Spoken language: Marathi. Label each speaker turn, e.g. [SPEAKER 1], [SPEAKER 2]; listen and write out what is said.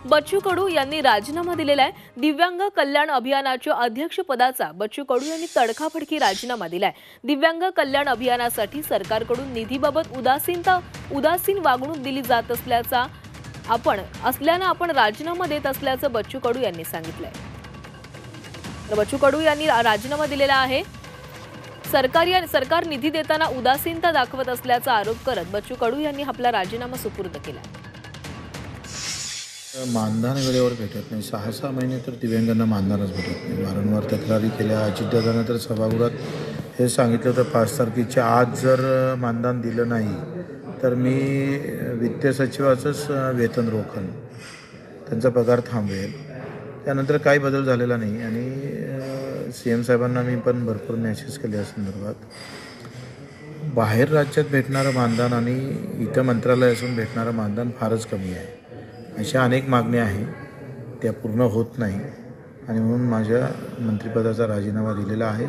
[SPEAKER 1] बच्चू कडू यांनी राजीनामा दिलेला आहे। दिव्यांग कल्याण अभियानाच्या अध्यक्षपदाचा बच्चू कडू यांनी तडकाफडकी राजीनामा दिलाय। दिव्यांग कल्याण अभियानासाठी सरकारकडून निधीबाबत उदासीन वागणूक दिली जात असल्याने आपण राजीनामा देत असल्याचं बच्चू कडू यांनी सांगितलंय। तर बच्चू कडू यांनी राजीनामा दिलेला आहे। सरकार निधी देताना उदासीनता दाखवत असल्याचा आरोप करत बच्चू कडू यांनी आपला राजीनामा सुपूर्द केला।
[SPEAKER 2] मानधन वेळेवर भेटत नाही। 6-6 महिने तर दिव्यांगांना मानधनच भेटत नाही। वारंवार तक्रारी केल्या। अजितदादांना तर सभागृहात हे सांगितलं होतं 5 तारखेच्या आज जर मानधन दिलं नाही तर मी वित्त सचिवाचंच वेतन रोखन, त्यांचा पगार थांबवेल। त्यानंतर काही बदल झालेला नाही आणि CM साहेबांना मी पण भरपूर मेसेज केले या संदर्भात। बाहेर राज्यात भेटणारं मानधन आणि इथं मंत्रालय असून भेटणारं मानधन फारच कमी आहे। अशा अनेक मागण्या आहेत, त्या पूर्ण होत नाही आणि म्हणून माझ्या मंत्रिपदाचा राजीनामा दिलेला आहे।